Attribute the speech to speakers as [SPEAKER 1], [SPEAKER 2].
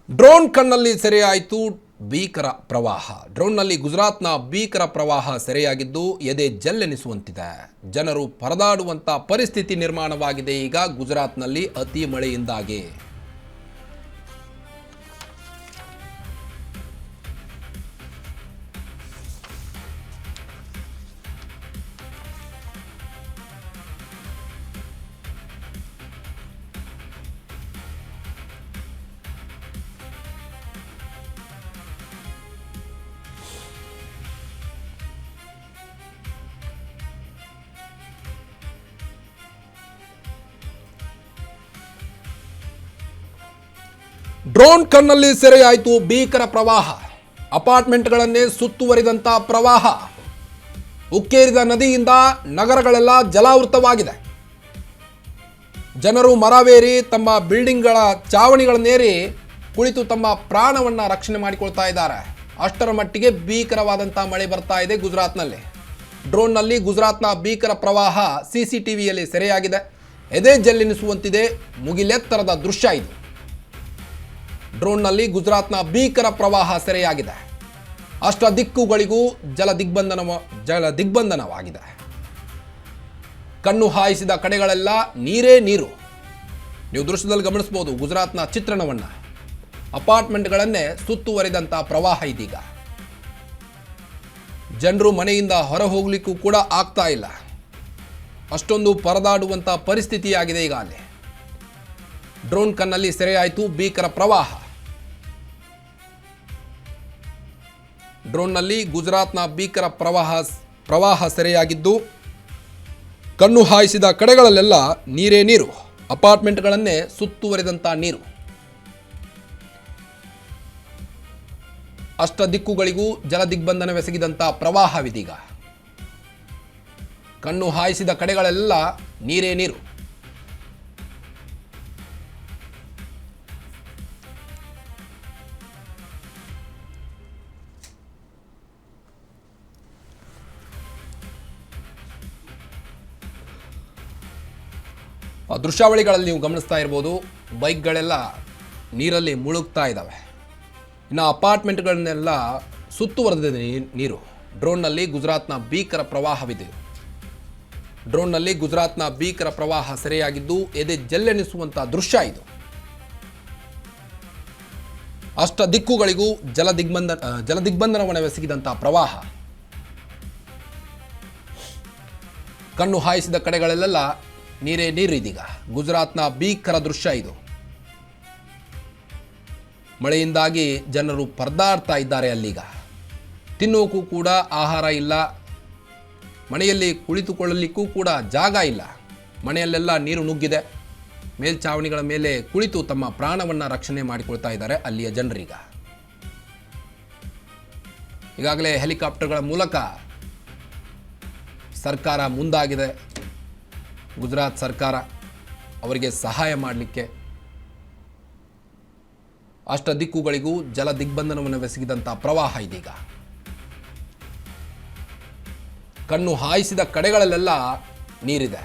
[SPEAKER 1] Drone ಕಣ್ಣಲ್ಲಿ ಸೆರೆಯಾಯಿತು ಭೀಕರ ಪ್ರವಾಹ. ಡ್ರೋನ್ನಲ್ಲಿ ಗುಜರಾತ್ನ ಭೀಕರ ಪ್ರವಾಹ ಸೆರೆಯಾಗಿದ್ದು ಎದೆ ಜಲ್ಲೆನಿಸುವಂತಿದೆ. ಜನರು ಪರದಾಡುವಂಥ ಪರಿಸ್ಥಿತಿ ನಿರ್ಮಾಣವಾಗಿದೆ ಈಗ ಗುಜರಾತ್ನಲ್ಲಿ ಅತಿ ಮಳೆಯಿಂದಾಗಿ. ಡ್ರೋನ್ ಕಣ್ಣಲ್ಲಿ ಸೆರೆಯಾಯಿತು ಭೀಕರ ಪ್ರವಾಹ. ಅಪಾರ್ಟ್ಮೆಂಟ್ಗಳನ್ನೇ ಸುತ್ತುವರಿದಂಥ ಪ್ರವಾಹ. ಉಕ್ಕೇರಿದ ನದಿಯಿಂದ ನಗರಗಳೆಲ್ಲ ಜಲಾವೃತವಾಗಿದೆ. ಜನರು ಮರವೇರಿ ತಮ್ಮ ಬಿಲ್ಡಿಂಗ್ಗಳ ಚಾವಣಿಗಳನ್ನೇರಿ ಕುಳಿತು ತಮ್ಮ ಪ್ರಾಣವನ್ನು ರಕ್ಷಣೆ ಮಾಡಿಕೊಳ್ತಾ ಇದ್ದಾರೆ. ಅಷ್ಟರ ಮಟ್ಟಿಗೆ ಭೀಕರವಾದಂಥ ಮಳೆ ಬರ್ತಾ ಇದೆ ಗುಜರಾತ್ನಲ್ಲಿ. ಡ್ರೋನ್ನಲ್ಲಿ ಗುಜರಾತ್ನ ಭೀಕರ ಪ್ರವಾಹ CCTVಯಲ್ಲಿ ಸೆರೆಯಾಗಿದೆ. ಎದೆ ಜಲ್ಲೆನಿಸುವಂತಿದೆ ಮುಗಿಲೆತ್ತರದ ದೃಶ್ಯ ಇದು. ಡ್ರೋನ್ನಲ್ಲಿ ಗುಜರಾತ್ನ ಭೀಕರ ಪ್ರವಾಹ ಸೆರೆಯಾಗಿದೆ. ಅಷ್ಟ ದಿಕ್ಕುಗಳಿಗೂ ಜಲ ದಿಗ್ಬಂಧನವಾಗಿದೆ. ಕಣ್ಣು ಹಾಯಿಸಿದ ಕಡೆಗಳೆಲ್ಲ ನೀರೇ ನೀರು. ನೀವು ದೃಶ್ಯದಲ್ಲಿ ಗಮನಿಸಬಹುದು ಗುಜರಾತ್ನ ಚಿತ್ರಣವನ್ನು. ಅಪಾರ್ಟ್ಮೆಂಟ್ಗಳನ್ನೇ ಸುತ್ತುವರಿದಂಥ ಪ್ರವಾಹ ಇದೀಗ. ಜನರು ಮನೆಯಿಂದ ಹೊರ ಹೋಗ್ಲಿಕ್ಕೂ ಕೂಡ ಆಗ್ತಾ ಇಲ್ಲ. ಅಷ್ಟೊಂದು ಪರದಾಡುವಂಥ ಪರಿಸ್ಥಿತಿಯಾಗಿದೆ ಈಗ ಅಲ್ಲಿ. ಡ್ರೋನ್ ಕಣ್ಣಲ್ಲಿ ಸೆರೆಯಾಯಿತು ಭೀಕರ ಪ್ರವಾಹ. ಡ್ರೋನ್ನಲ್ಲಿ ಗುಜರಾತ್ನ ಭೀಕರ ಪ್ರವಾಹ ಸೆರೆಯಾಗಿದ್ದು ಕಣ್ಣು ಹಾಯಿಸಿದ ಕಡೆಗಳಲ್ಲೆಲ್ಲ ನೀರೇ ನೀರು. ಅಪಾರ್ಟ್ಮೆಂಟ್ಗಳನ್ನೇ ಸುತ್ತುವರಿದಂಥ ನೀರು. ಅಷ್ಟ ದಿಕ್ಕುಗಳಿಗೂ ಜಲದಿಗ್ಬಂಧನವೆಸಗಿದಂಥ ಪ್ರವಾಹವಿದೀಗ. ಕಣ್ಣು ಹಾಯಿಸಿದ ಕಡೆಗಳೆಲ್ಲ ನೀರೇ ನೀರು. ದೃಶ್ಯಾವಳಿಗಳಲ್ಲಿ ನೀವು ಗಮನಿಸ್ತಾ ಇರ್ಬೋದು, ಬೈಕ್ಗಳೆಲ್ಲ ನೀರಲ್ಲಿ ಮುಳುಗ್ತಾ ಇದ್ದಾವೆ. ಇನ್ನು ಅಪಾರ್ಟ್ಮೆಂಟ್ಗಳನ್ನೆಲ್ಲ ಸುತ್ತುವರೆದಿದೆ ನೀರು. ಡ್ರೋನ್ನಲ್ಲಿ ಗುಜರಾತ್ನ ಭೀಕರ ಪ್ರವಾಹವಿದೆ. ಡ್ರೋನ್ನಲ್ಲಿ ಗುಜರಾತ್ನ ಭೀಕರ ಪ್ರವಾಹ ಸೆರೆಯಾಗಿದ್ದು ಎದೆ ಜಲ್ಲೆನಿಸುವಂಥ ದೃಶ್ಯ ಇದು. ಅಷ್ಟ ದಿಕ್ಕುಗಳಿಗೂ ಜಲದಿಗ್ಬಂಧನವೆಸಗಿದಂಥ ಪ್ರವಾಹ. ಕಣ್ಣು ಹಾಯಿಸಿದ ಕಡೆಗಳಲ್ಲೆಲ್ಲ ನೀರೇ ನೀರು ಇದೀಗ. ಗುಜರಾತ್ನ ಭೀಕರ ದೃಶ್ಯ ಇದು. ಮಳೆಯಿಂದಾಗಿ ಜನರು ಪರದಾಡ್ತಾ ಇದ್ದಾರೆ ಅಲ್ಲೀಗ. ತಿನ್ನೋಕ್ಕೂ ಕೂಡ ಆಹಾರ ಇಲ್ಲ. ಮನೆಯಲ್ಲಿ ಕುಳಿತುಕೊಳ್ಳಲಿಕ್ಕೂ ಕೂಡ ಜಾಗ ಇಲ್ಲ. ಮನೆಯಲ್ಲೆಲ್ಲ ನೀರು ನುಗ್ಗಿದೆ. ಮೇಲ್ಛಾವಣಿಗಳ ಮೇಲೆ ಕುಳಿತು ತಮ್ಮ ಪ್ರಾಣವನ್ನು ರಕ್ಷಣೆ ಮಾಡಿಕೊಳ್ತಾ ಇದ್ದಾರೆ ಅಲ್ಲಿಯ ಜನರೀಗ. ಈಗಾಗಲೇ ಹೆಲಿಕಾಪ್ಟರ್ಗಳ ಮೂಲಕ ಸರ್ಕಾರ ಮುಂದಾಗಿದೆ. ಗುಜರಾತ್ ಸರ್ಕಾರ ಅವರಿಗೆ ಸಹಾಯ ಮಾಡಲಿಕ್ಕೆ. ಅಷ್ಟ ದಿಕ್ಕುಗಳಿಗೂ ಜಲ ದಿಗ್ಬಂಧನವನ್ನು ಬೆಸಗಿದಂಥ ಪ್ರವಾಹ ಇದೀಗ. ಕಣ್ಣು ಹಾಯಿಸಿದ ಕಡೆಗಳಲ್ಲೆಲ್ಲ ನೀರಿದೆ.